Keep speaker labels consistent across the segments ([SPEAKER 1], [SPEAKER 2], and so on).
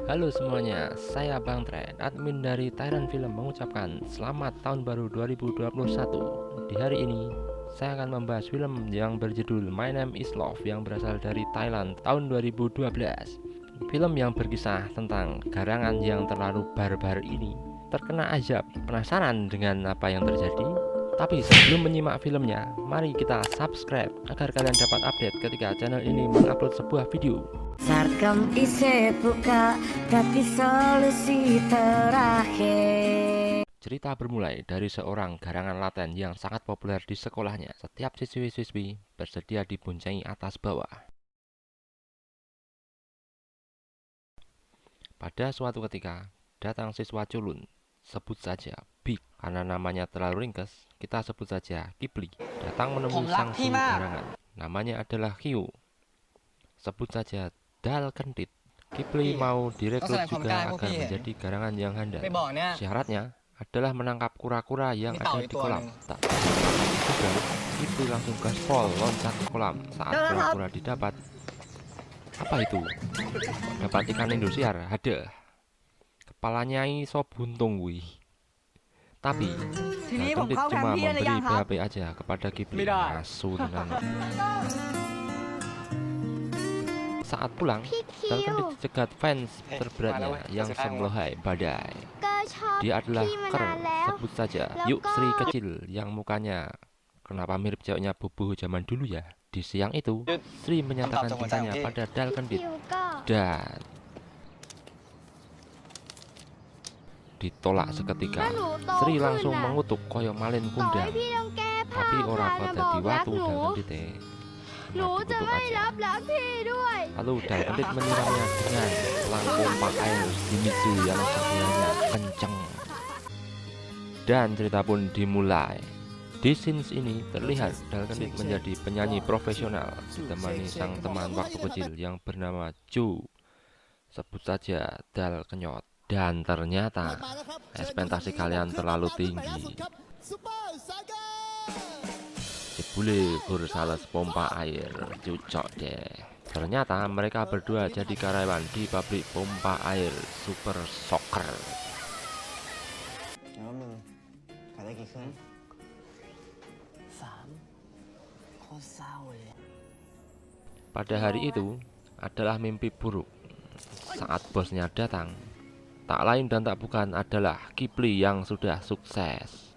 [SPEAKER 1] Halo semuanya, saya Bang Tren, admin dari Thailand Film mengucapkan selamat tahun baru 2021. Di hari ini, saya akan membahas film yang berjudul My Name is Love yang berasal dari Thailand tahun 2012. Film yang berkisah tentang garangan yang terlalu barbar ini terkena azab. Penasaran dengan apa yang terjadi? Tapi sebelum menyimak filmnya, mari kita subscribe agar kalian dapat update ketika channel ini mengupload sebuah video.
[SPEAKER 2] Sarkam ise buka, tapi solusi terakhir.
[SPEAKER 1] Cerita bermulai dari seorang garangan laten yang sangat populer di sekolahnya. Setiap siswi-siswi bersedia diboncengi atas bawah. Pada suatu ketika, datang siswa culun, sebut saja Big. Karena namanya terlalu ringkas, kita sebut saja Kipli. Datang menemui sang guru garangan, namanya adalah Kyu. Sebut saja Dal Kentit. Kipli mau direkrut juga agar menjadi garangan yang handal. Syaratnya adalah menangkap kura-kura yang ada di kolam. Tak juga, Kipli langsung gaspol loncat ke kolam. Saat kura-kura didapat, apa itu? Dapat ikan Indosiar, ada. Kepalanya iso buntung wih. Tapi Dal Kentit cuma memberi BAP aja kepada Kipli. Asu tenan. Saat pulang, Dal Kentit dicegat fans terberatnya yang semelohai badai. Dia adalah Ker, sebut saja Yuk Sri kecil yang mukanya kenapa mirip ceweknya Bubu zaman dulu ya. Di siang itu, Sri menyatakan cintanya pada Dal Kentit dan ditolak seketika. Sri langsung mengutuk koyo malin kundang. Tapi orang pada diwatu Dal Kentit dikutuk aja. Lalu Dal Kentit menyiramnya dengan selang pompa air Shimizu yang cahayanya kenceng. Dan cerita pun dimulai. Di scenes ini terlihat Dal Kentit menjadi penyanyi profesional ditemani sang teman waktu kecil yang bernama Ju. Sebut saja Dal Kenyot. Dan ternyata ekspektasi kalian terlalu tinggi. Jebule sales pompa air, cucok deh. Ternyata mereka berdua jadi karyawan di pabrik pompa air Super Soccer. Pada hari itu adalah mimpi buruk. Saat bosnya datang, tak lain dan tak bukan adalah Kipli yang sudah sukses.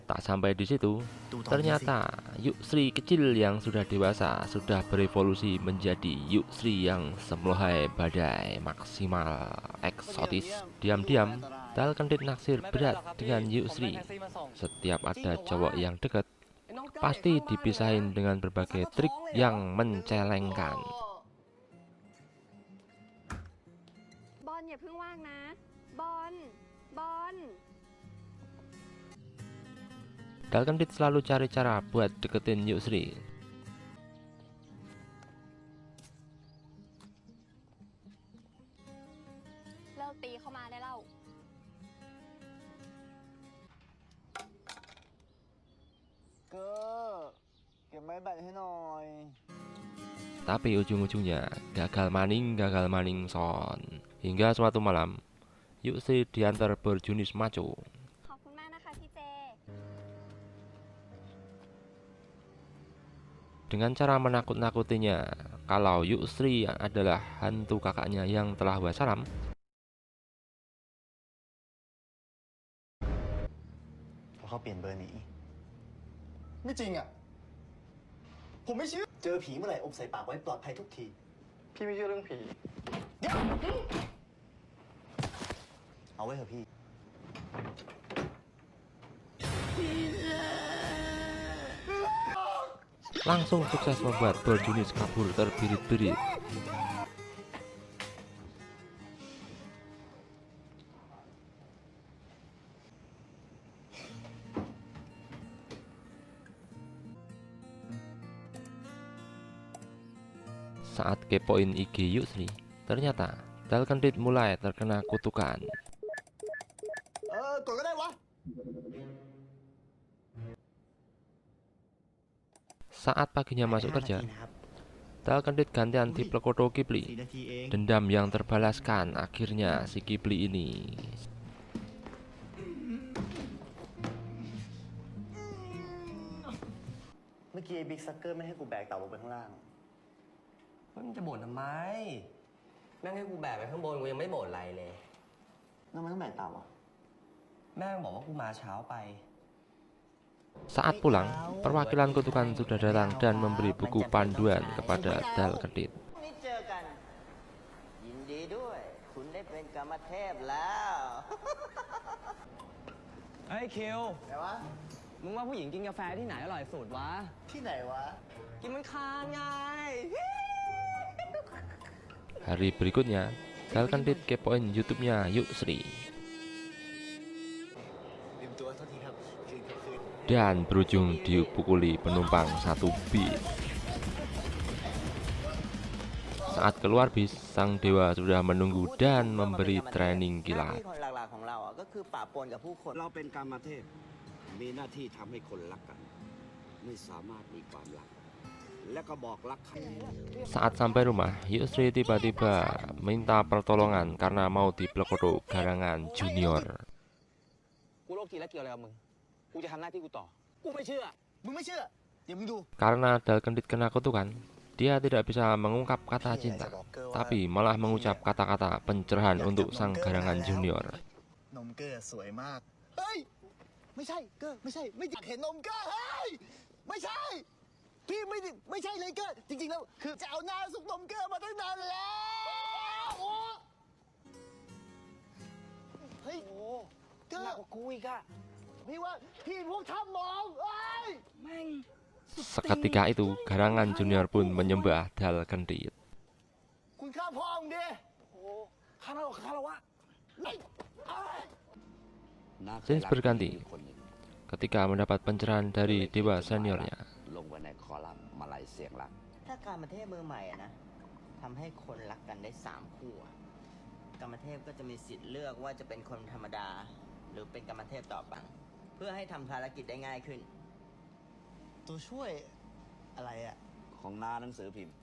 [SPEAKER 1] Tak sampai di situ, ternyata Yuk Sri kecil yang sudah dewasa sudah berevolusi menjadi Yuk Sri yang semelohai badai maksimal eksotis. Diam-diam, Dal Kentit naksir berat dengan Yuk Sri. Setiap ada cowok yang dekat, pasti dipisahin dengan berbagai trik yang mencelengkan.
[SPEAKER 3] Bon,อย่าเพิ่งว่างนะ Bon
[SPEAKER 1] Dal Kentit selalu cari cara buat deketin Yuk Sri. Tapi ujung-ujungnya gagal maning son. Hingga suatu malam, Yuk Sri diantar berjunis maco. Dengan cara menakut-nakutinya kalau Yuk Sri adalah hantu kakaknya yang telah wassalam. Langsung sukses membuat berjunis kabur terbirit-birit. Saat kepoin IG Yuk Sri, ternyata Dalkendit mulai terkena kutukan.
[SPEAKER 4] กดก็ได้วะ
[SPEAKER 1] Saat paginya masuk kerja, Dalkendit gantian diplekoto Kipli. Dendam yang terbalaskan akhirnya si Kipli ini.
[SPEAKER 4] เมื่อกี้บิ๊กซักเกอร์ไม่ให้กูแบกเต่าลงไปข้างล่าง
[SPEAKER 5] มึงจะบ่นทำไม แม่งให้กูแบกไปข้างบนกูยังไม่บ่นอะไรเลย
[SPEAKER 4] แล้วมันต้องแบกเต่าอ่ะ
[SPEAKER 5] แม่งบอกว่ากูมาเช้าไป
[SPEAKER 1] Saat pulang, perwakilan kutukan sudah datang dan memberi buku panduan kepada Dalkendit.
[SPEAKER 6] นี่เจอกัน ยินดีด้วย คุณได้เป็นกรรมเทพแล้ว
[SPEAKER 5] เฮ้ยคิว
[SPEAKER 4] แต่วะ
[SPEAKER 5] มึงว่าผู้หญิงกินกาแฟที่ไหนอร่อยสุดวะ
[SPEAKER 4] ที่ไหนวะ
[SPEAKER 5] กินมันคานไง
[SPEAKER 1] Hari berikutnya, Dalkendit kepoin YouTube-nya Yusri
[SPEAKER 4] ลืมตัวโทษทีครับคืน
[SPEAKER 1] dan berujung dipukuli penumpang satu bis. Saat keluar bis, sang dewa sudah menunggu dan memberi training
[SPEAKER 6] หน้า
[SPEAKER 1] kilat.
[SPEAKER 6] ที่หลักๆของเราอ่ะก็คือปราบปรนกับผู้คน
[SPEAKER 7] เราเป็นกรรมเทพ มีหน้าที่ทำให้คนรักกัน ไม่สามารถมีความรัก และก็บอกรักใคร
[SPEAKER 1] Saat sampai rumah, Yusri tiba-tiba minta pertolongan karena mau diplekoto garangan junior.
[SPEAKER 5] กูโรคทีแล้วเกี่ยวอะไรกับมึง กูจะทำหน้าที่กูต่อ กูไม่เชื่อ
[SPEAKER 4] มึงไม่เชื่อ เดี๋ยวมึงดู
[SPEAKER 1] Karena Dalkendit kena kutukan, dia tidak bisa mengungkap kata cinta, tapi malah mengucap kata-kata pencerahan untuk sang garangan junior.
[SPEAKER 4] นมเกอร์สวยมาก เฮ้ย ไม่ใช่เกอร์ไม่ใช่ ไม่อยากเห็นนมเกอร์เฮ้ย ไม่ใช่ พี่ไม่ใช่เลยเกอร์จริงๆแล้วคือจะเอาหน้าซุกนมเกอร์มาตั้งนานแล้วโอ้เฮ้ยเกอร์
[SPEAKER 5] กูอีกอะ
[SPEAKER 4] พี่ว่าพี่พวกทำมองเอ้ย
[SPEAKER 5] แม่ง
[SPEAKER 1] Seketika itu, garangan junior pun menyembah Dalkendit.
[SPEAKER 4] คุณฆ่าพ่อมึงดิ
[SPEAKER 5] ข้าเราวะ
[SPEAKER 1] Scenes berganti ketika mendapat pencerahan dari dewa seniornya.
[SPEAKER 7] ลงไว้ในคอลัมน์มาลัยเสียงรัก
[SPEAKER 6] ถ้ากรรมเทพมือใหม่อะนะทำให้คนรักกันได้3 คู่อะกรรมเทพก็จะมีสิทธิ์เลือกว่าจะเป็นคนธรรมดา หรือเป็นกรรมเทพต่อไปเพื่อให้ทำภารกิจได้ง่ายขึ้น
[SPEAKER 4] ตัวช่วยอะไรอ่ะ
[SPEAKER 7] ของหน้าหนังสือพิมพ์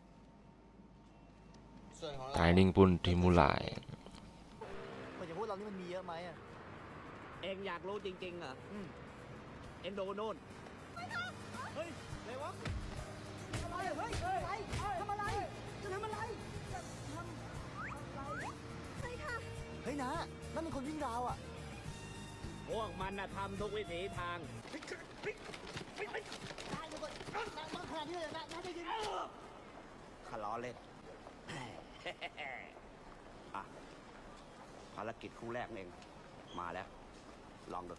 [SPEAKER 6] ส่วนของเรา
[SPEAKER 1] Training pun dimulai.
[SPEAKER 4] มันจะพูดเรานี่มันมีเยอะไหมอ่ะ
[SPEAKER 7] เองอยากรู้จริงๆเหรอเองดูโน่น
[SPEAKER 4] เฮ้ยอะไรวะอะไรเฮ้ยทำอะไรจะทำอะไรเฮ้ยนะนั่นเป็นคนวิ่งราวอ่ะ
[SPEAKER 7] พวกมันน่ะทำทุกวิถีทาง
[SPEAKER 4] ได้เดี๋ยวก่อนนะมาขนาดนี้เลยนะได้ยิน
[SPEAKER 7] ข้าล้อเล่น อ่ะ ภารกิจคู่แรกเอง มาแล้ว ลองดู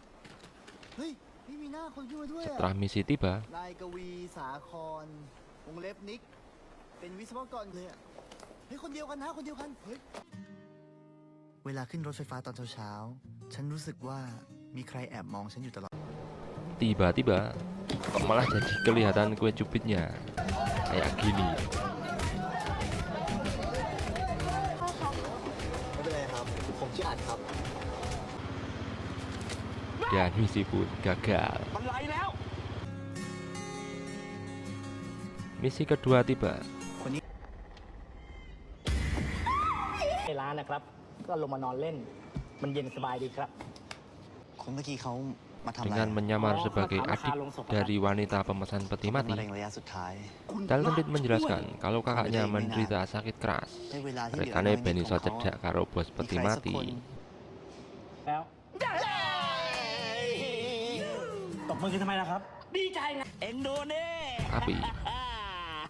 [SPEAKER 4] เฮ้ยนี่มีหน้าคนขึ้นมาด้วยอ่ะ
[SPEAKER 1] Setelah misi tiba,
[SPEAKER 4] นายกวีสาครวงเล็บนิก เป็นวิศวกรเลยอ่ะ เฮ้ยคนเดียวกันนะคนเดียวกัน เฮ้ย เวลาขึ้นรถไฟฟ้าตอนเช้าๆ ฉันรู้สึกว่ามีใครแอบมองฉันอยู่ตลอด
[SPEAKER 1] tiba-tiba kok malah jadi kelihatan kue cubitnya. Kayak gini.
[SPEAKER 4] ไม่เป็นไรครับ ผมชื่ออัดครับ
[SPEAKER 1] Dan misi pun gagal.
[SPEAKER 7] มันไหลแล้ว
[SPEAKER 1] Misi kedua tiba.
[SPEAKER 8] ในร้านนะครับ ก็ลงมานอนเล่น มันเย็นสบายดีครับ
[SPEAKER 4] คนเมื่อกี้เขามาทำอะไร
[SPEAKER 1] Dengan menyamar
[SPEAKER 8] Oh,
[SPEAKER 1] sebagai
[SPEAKER 8] kenapa
[SPEAKER 1] adik
[SPEAKER 8] kalung sopan?
[SPEAKER 1] dari wanita pemesan peti
[SPEAKER 4] มะ
[SPEAKER 1] mati,
[SPEAKER 4] เร็งระยะสุดท้าย
[SPEAKER 1] Dalkendit menjelaskan kalau kakaknya menderita sakit keras.
[SPEAKER 4] ในเวลาที่เหลือ
[SPEAKER 1] Rekane
[SPEAKER 4] น้อยนิด
[SPEAKER 1] ben
[SPEAKER 4] ของ
[SPEAKER 1] iso
[SPEAKER 4] เขา
[SPEAKER 1] cedak karo bos
[SPEAKER 4] มี
[SPEAKER 1] peti
[SPEAKER 4] ใครสัก
[SPEAKER 1] mati.
[SPEAKER 4] คน
[SPEAKER 8] แล้ว ตบมือกันทำไมล่ะครับ ดีใจไง
[SPEAKER 7] เอ็งดูนี่
[SPEAKER 1] Tapi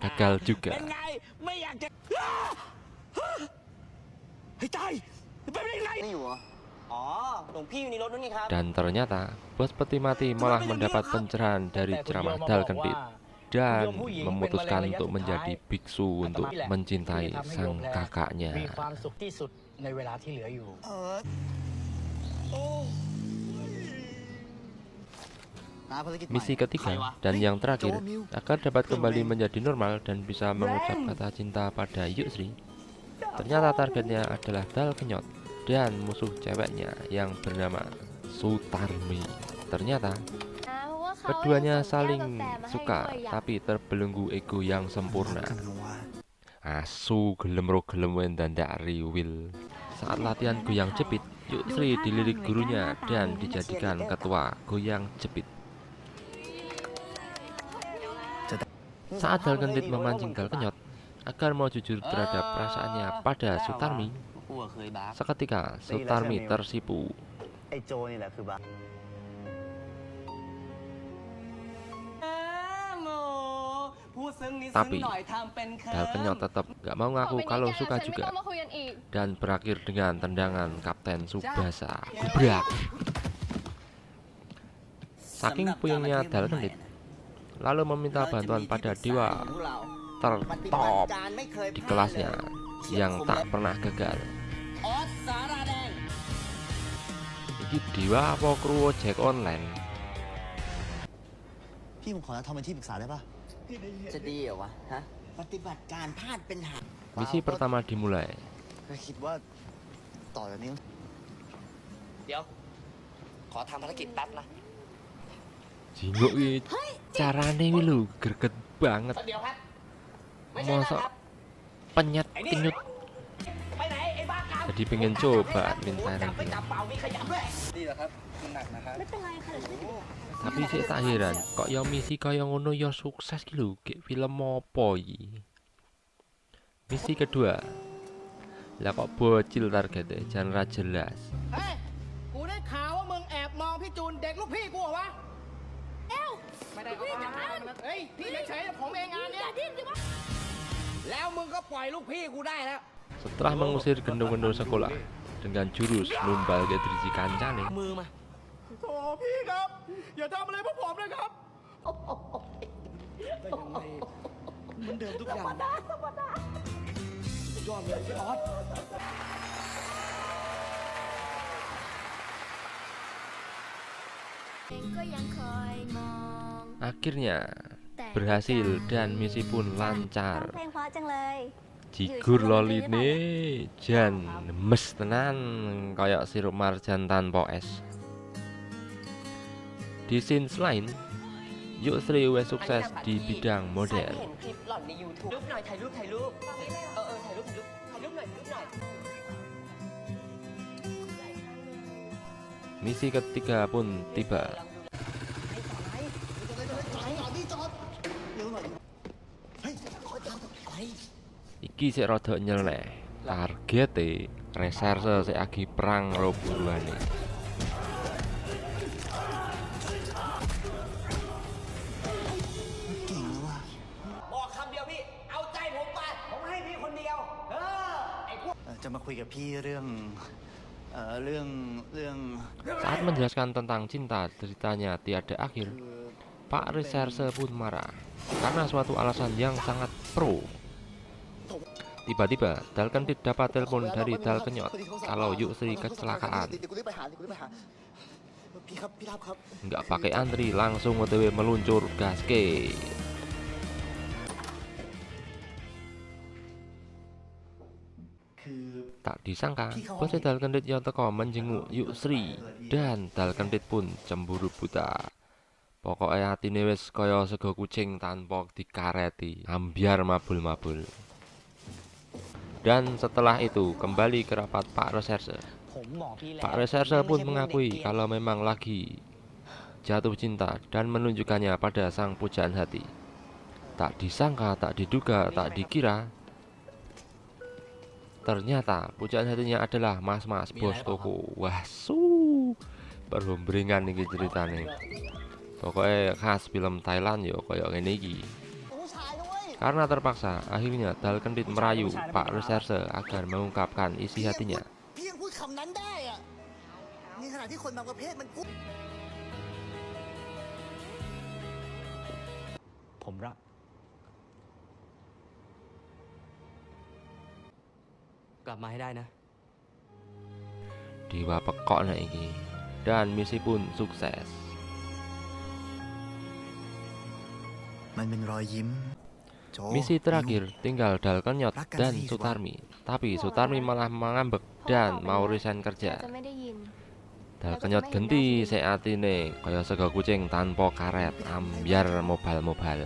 [SPEAKER 1] gagal
[SPEAKER 7] เป็น
[SPEAKER 1] juga.
[SPEAKER 7] ไง ไม่อยากจะให้ตายเป็นยังไง
[SPEAKER 6] นี่อยู่เหรอ อ๋อ หลวงพี่อยู่ในรถนู่นนี่ครับ
[SPEAKER 1] Dan ternyata bos peti mati malah mendapat pencerahan dari
[SPEAKER 8] แต่คุณโย
[SPEAKER 1] ceramah
[SPEAKER 8] มมาบอก
[SPEAKER 1] Dalkendit
[SPEAKER 8] ว่า
[SPEAKER 1] dan
[SPEAKER 8] คุณโยมผู้หญิงเป็น
[SPEAKER 1] memutuskan
[SPEAKER 8] มะเร็งระยะ
[SPEAKER 1] untuk
[SPEAKER 8] สุดท้าย
[SPEAKER 1] menjadi biksu untuk
[SPEAKER 8] อาตมานี่แหละ
[SPEAKER 1] mencintai
[SPEAKER 8] ที่ทำให้โย
[SPEAKER 1] sang
[SPEAKER 8] มแล
[SPEAKER 1] kakaknya.
[SPEAKER 8] มีความสุขที่สุดในเวลาที่เหลืออยู่
[SPEAKER 4] nah,
[SPEAKER 1] Misi ketiga dan yang terakhir agar dapat kembali menjadi normal dan bisa mengucap kata cinta pada Yusri, Ternyata targetnya adalah Dal Kenyot dan musuh ceweknya yang bernama Sutarmi. Ternyata keduanya saling suka tapi terbelenggu ego yang sempurna. Asu gelem ro gelem wendandak riwil. Saat latihan goyang jepit, Yusri dilirik gurunya dan dijadikan ketua goyang jepit. Saat Dal Kendit memancing Dal Kenyot agar mau jujur terhadap perasaannya pada Sutarmi, seketika Sutarmi tersipu.
[SPEAKER 6] ไอ้โจนี่แหละคือบ้า
[SPEAKER 1] Tapi Dal Kenyot tetap gak mau ngaku kalau suka juga dan berakhir dengan tendangan Kapten Tsubasa. Gebrak. Saking puyengnya Dal Kendit, lalu meminta bantuan pada dewa tertop di kelasnya yang tak pernah gagal. Iki dewa apa kru ojek online?
[SPEAKER 4] พี่ผมขอทำเป็นที่ปรึกษาได้ปะ
[SPEAKER 6] จะดีเหรอวะ ฮะ ปฏิบัติการพลาดเป็นหาง
[SPEAKER 1] Misi pertama dimulai.
[SPEAKER 4] ก็คิดว่าต่อจากนี้
[SPEAKER 5] เดี๋ยว ขอทำภารกิจแป๊บนะ
[SPEAKER 1] Jingok iki carane iki lho greget banget.
[SPEAKER 5] เดี๋ยวครับ ไม่ใช่นะ
[SPEAKER 1] Mosok
[SPEAKER 5] ครับ
[SPEAKER 1] penyet kenyut.
[SPEAKER 5] ไปไหนไอ้บ้ากาม
[SPEAKER 1] Jadi pengen coba minta
[SPEAKER 5] จับไป
[SPEAKER 1] nanti.
[SPEAKER 5] จับเปล่ามีขยับด้วย
[SPEAKER 7] นี่แหละครับมันหนักนะครับ
[SPEAKER 3] ไม่เป็นไรค่ะ
[SPEAKER 1] Tapi sik tak heran, kok ya misi kaya ngono ya sukses ki lho, kayak film apa iki. Misi kedua. Lah kok bocil targetnya, jangan ra jelas.
[SPEAKER 8] เฮ้ย กูได้ข่าวว่ามึงแอบมองพี่จูนเด็กลูกพี่กูเหรอวะ ไม่ได้พี่จะอ้างเฮ้ย พี่เฉยๆผมเองงานเนี้ยแล้วมึงก็ปล่อยลูกพี่กูได้แล้ว
[SPEAKER 1] Setelah mengusir gendong-gendong sekolah dengan jurus numbal gedriji kancane,
[SPEAKER 5] มือมา
[SPEAKER 8] โถ่พี่ครับ อย่าทำอะไรพวกผมเลยครับ
[SPEAKER 7] เหมือนเดิมทุกอย่างยอดเลยพี่ออส
[SPEAKER 1] akhirnya berhasil dan misi pun lancar.
[SPEAKER 3] เพลงเพราะจังเลย
[SPEAKER 1] Jigur loline jan mes tenan kayak sirup marjan tanpa es. Di scenes lain, Yusri wes sukses di bidang model.
[SPEAKER 5] เห็นคลิปหล่อนใน YouTube รูปหน่อยถ่ายรูปถ่ายรูปถ่ายรูปถ่ายรูปหน่อยถ่ายรูปหน่อย
[SPEAKER 1] Misi ketiga pun tiba.
[SPEAKER 4] เฮ้ยขอทำอะไร
[SPEAKER 1] Iki sik rada nyeleh. Targete reserse sik agi perang karo buruane.
[SPEAKER 4] เก่งแล้วว่ะ
[SPEAKER 5] บอกคำเดียวพี่ เอาใจผมไป ผมให้พี่คนเดียว ไอ้พวก
[SPEAKER 4] จะมาคุยกับพี่เรื่อง
[SPEAKER 1] Saat menjelaskan tentang cinta ceritanya tiada akhir, Pak Reserse pun marah karena suatu alasan yang sangat pro. Tiba-tiba Dal Kendit dapat telepon dari Dal Kenyot kalau Yusri kecelakaan.
[SPEAKER 4] เดี๋ยวกูรีบไปหาพี่ครับพี่รับครับ
[SPEAKER 1] Nggak pakai antri, langsung OTW meluncur gaske. Tak disangka, bos Dal Kendit yang teko menjenguk Yusri dan Dal Kendit pun cemburu buta. Pokoknya hatine wis kaya sego kucing tanpa dikareti, ambiar mabul-mabul. Dan setelah itu kembali ke rapat Pak Reserse.
[SPEAKER 6] ผมบอกพี่แล้ว
[SPEAKER 1] Pak Reserse pun mengakui kalau memang lagi jatuh cinta dan menunjukkannya pada sang pujaan hati. Tak disangka, tak diduga, tak dikira, ternyata pujaan hatinya adalah mas-mas bos toko. Wah, perhombringan iki ceritane. Pokoknya khas film Thailand yo koyo ngene iki. Karena terpaksa, akhirnya Dal Kendit merayu Pak Reserse agar mengungkapkan isi hatinya.
[SPEAKER 4] พี่ยังพูดคำนั้นได้อะนี่ขณะที่คนบางประเภทมันพูด
[SPEAKER 8] ผมรัก
[SPEAKER 5] กลับมาให้ได้นะ
[SPEAKER 1] Dewa pekok nek iki. Dan misi pun sukses.
[SPEAKER 4] มันเป็นรอยยิ้ม
[SPEAKER 1] Misi terakhir tinggal Dal Kenyot dan Sutarmi, tapi Sutarmi malah mengambek dan mau resign
[SPEAKER 3] เรา
[SPEAKER 1] kerja.
[SPEAKER 3] จะไม่ได้ยิน
[SPEAKER 1] Dal Kenyot genti sek atine kaya sega kucing tanpa karet, ambyar mobal-mobal.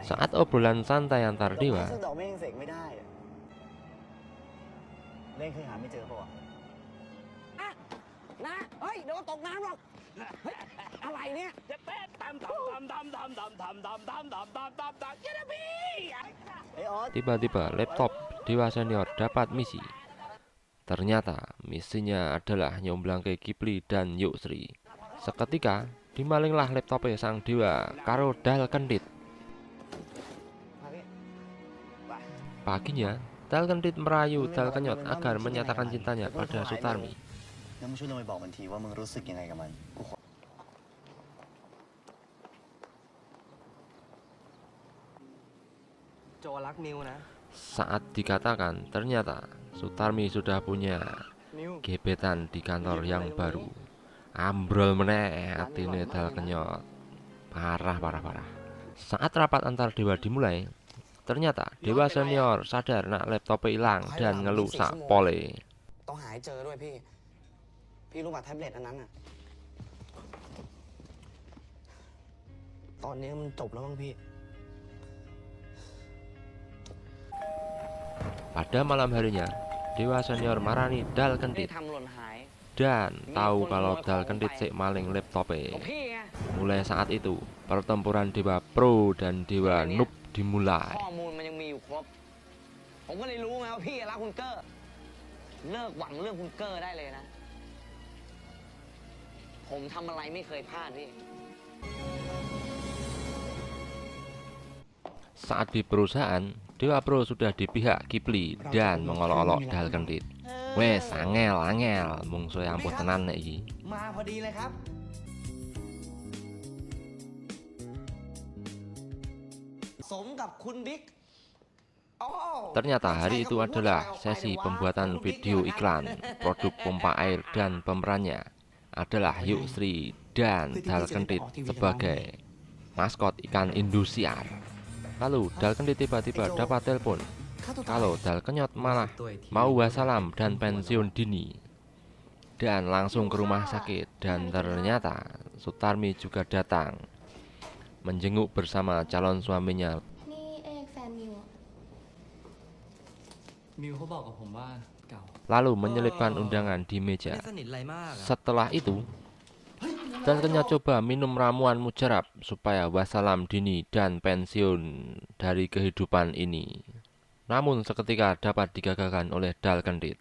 [SPEAKER 1] Saat obrolan santai antar dewa,
[SPEAKER 6] ดอกไม้ยังเสกไม่ได้อะเล่นเคยหาไม่เจอปะวะ
[SPEAKER 8] นะเฮ้ยเดี๋ยวก็ตกน้ำหรอกเฮ้ยอะไรเนี่ยจะเป๊ะตามเจนพี่
[SPEAKER 6] ไอ้ออส
[SPEAKER 1] tiba-tiba laptop Dewa Senior dapat misi. Ternyata misinya adalah nyomblangke Kipli dan Yusri. Seketika dimalinglah laptopnya sang dewa karo Dal Kendit. Paginya, Dal Kendit merayu Dal Kenyot agar menyatakan cintanya pada Sutarmi.
[SPEAKER 6] งั้นมึงช่วยลงไปบอกมันทีว่ามึงรู้สึกยังไงกับมันกูขอ
[SPEAKER 5] โจรักมิวนะ
[SPEAKER 1] Saat dikatakan, ternyata Sutarmi sudah punya
[SPEAKER 5] มิว
[SPEAKER 1] gebetan di kantor yang baru. Ambrol meneh atine Dal Kenyot. Parah. Saat rapat antar dewa dimulai, ternyata Dewa Senior sadar nak laptopnya hilang dan ngeluh sak pole.
[SPEAKER 8] ต้องหายเจอด้วยพี่รู้ป่ะแท็บเล็ตอันนั้นอ่ะตอนนี้มันจบแล้วมั้งพี่
[SPEAKER 1] Pada malam harinya, Dewa Senior marani Dal
[SPEAKER 8] ได้
[SPEAKER 1] Kendit
[SPEAKER 8] ทำหล่นหาย
[SPEAKER 1] dan tahu kalau Dal Kendit sik maling laptopnya.
[SPEAKER 8] พี่ไง
[SPEAKER 1] Mulai saat itu, pertempuran Dewa Pro dan Dewa Noob dimulai.
[SPEAKER 8] ข้อมูลมันยังมีอยู่ครบ ผมก็เลยรู้ไงว่าพี่รักคุณเกอร์เลิกหวังเรื่องคุณเกอร์ได้เลยนะ ผมทำอะไรไม่เคยพลาดพี่
[SPEAKER 1] Saat di perusahaan, Dewa Pro sudah di pihak Kipli dan mengolok-olok Dal Kendit. Wes, angel, mungsu yang ampuh tenan nek iki.
[SPEAKER 8] มาพอดีเลยครับ สมกับคุณบิ๊ก
[SPEAKER 1] Ternyata hari itu adalah sesi pembuatan video iklan produk pompa air dan pemerannya adalah Yusri dan Dal Kendit sebagai maskot ikan Indosiar. Lalu Dal Kendit tiba-tiba dapat telepon kalau Dal Kenyot malah mau wassalam dan pensiun dini dan langsung ke rumah sakit, dan ternyata Sutarmi juga datang menjenguk bersama calon suaminya.
[SPEAKER 3] นี่เอกแฟนมิวอะ
[SPEAKER 9] มิวเขาบอกกับผมว่าเก่า
[SPEAKER 1] Lalu menyelipkan undangan di
[SPEAKER 5] ไม่
[SPEAKER 1] meja.
[SPEAKER 5] สนิทอะไรมากอะ
[SPEAKER 1] Setelah itu, Dal Kenyot coba minum ramuan mujarab supaya wassalam dini dan pensiun dari kehidupan ini. Namun seketika dapat digagalkan oleh Dal Kendit.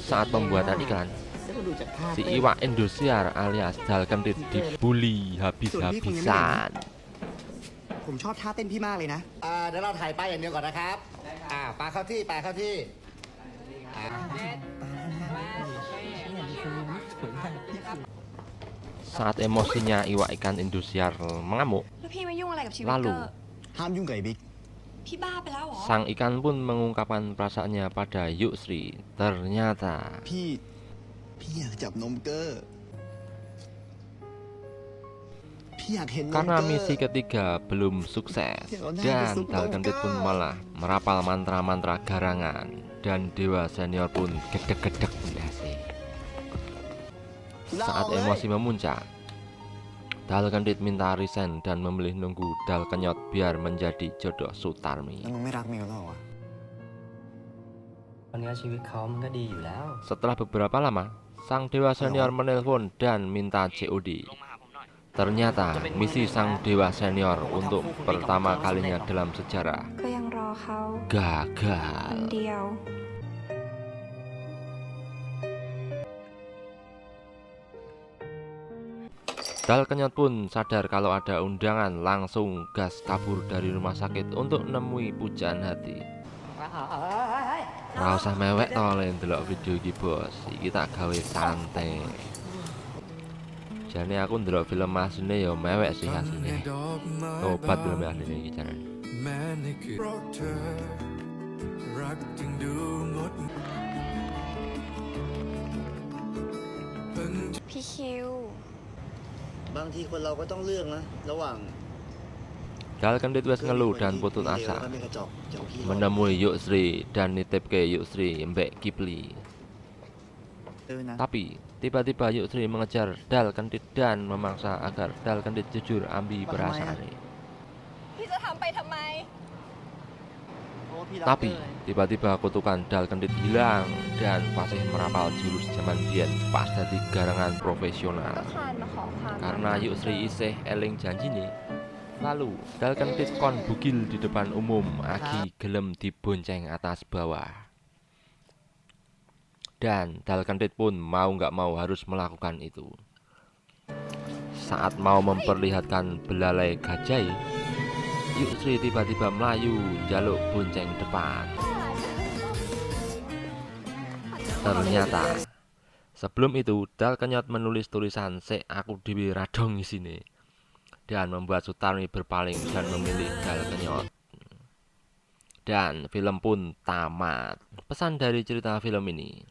[SPEAKER 1] Saat pembuatan iklan, si Iwak Indosiar alias Dal Kendit dibully habis-habisan.
[SPEAKER 8] ผมชอบท่าเต้นพี่มากเลยนะ เดี๋ยวเราถ่ายป้ายอย่างเดียวก่อนนะครับ ปลาเข้าที่
[SPEAKER 1] Saat emosinya Iwak ikan Indosiar mengamuk,
[SPEAKER 3] แล้วพี่มายุ่งอะไรกับชีวิต
[SPEAKER 1] lalu
[SPEAKER 3] เกอร์
[SPEAKER 6] ห้ามยุ่งกับไอ้บิ๊ก
[SPEAKER 3] พี่บ้าไปแล้วเหรอ
[SPEAKER 1] sang ikan pun mengungkapkan perasaannya pada Yusri. Ternyata
[SPEAKER 6] พี่อยากจับนมเกอร์พี่อยากเห็นนมเกอร์
[SPEAKER 1] karena misi ketiga belum sukses dan Dal Kendit pun malah merapal mantra-mantra garangan dan Dewa Senior pun gedek-gedek ndase. Saat emosi memuncak, Dal Kendit minta resign dan memilih nunggu Dal Kenyot biar menjadi jodoh Sutarmi.
[SPEAKER 6] แล้วมึงไม่รักมิวแล้วเหรอวะ
[SPEAKER 5] ตอนนี้ชีวิตเขามันก็ดีอยู่แล้ว
[SPEAKER 1] Setelah beberapa lama, sang Dewa Senior menelpon dan minta COD. Ternyata misi sang Dewa Senior untuk pertama kalinya dalam sejarah
[SPEAKER 3] ก็ยังรอเขา คน
[SPEAKER 1] gagal.
[SPEAKER 3] เดียว
[SPEAKER 1] Dal Kenyot pun sadar kalau ada undangan, langsung gas kabur dari rumah sakit untuk nemui pujaan hati. Ora usah mewek to le ndelok video iki, Bos. Iki tak gawe santai. Jane aku ndelok film asline ya mewek sih asline. Tobat film asline iki jane.
[SPEAKER 3] พี่คิว
[SPEAKER 4] บางทีคนเราก็ต้องเลือกนะระหว่าง
[SPEAKER 1] Dal Kendit wes ngeluh dan putus asa menemui Yusri dan nitipke Yusri mbek Kipli. Tapi tiba-tiba Yusri mengejar Dal Kendit dan memaksa agar Dal Kendit jujur ambi perasaannya.
[SPEAKER 3] พี่จะทำไปทำไม
[SPEAKER 1] Tapi tiba-tiba kutukan Dal Kendit hilang dan Pasih merapal jurus zaman biyen pas dadi garangan
[SPEAKER 3] ก็
[SPEAKER 1] profesional.
[SPEAKER 3] คลานมาขอความ
[SPEAKER 1] Karena Yusri isih eling janjine. Lalu Dal Kendit kon bugil di depan umum agi gelem dibonceng atas bawah. Dan Dal Kendit pun mau nggak mau harus melakukan itu. Saat mau memperlihatkan belalai gajah, Yusri tiba-tiba melayu jaluk bonceng depan. Ternyata sebelum itu Dal Kenyot menulis tulisan "Sek aku dhewe radong isine" dan membuat Sutarmi berpaling dan memilih Dal Kenyot. Dan film pun tamat. Pesan dari cerita film ini: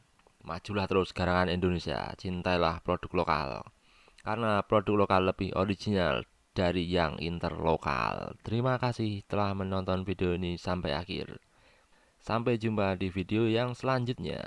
[SPEAKER 1] majulah terus garangan Indonesia, cintailah produk lokal. Karena produk lokal lebih original dari yang interlokal. Terima kasih telah menonton video ini sampai akhir. Sampai jumpa di video yang selanjutnya.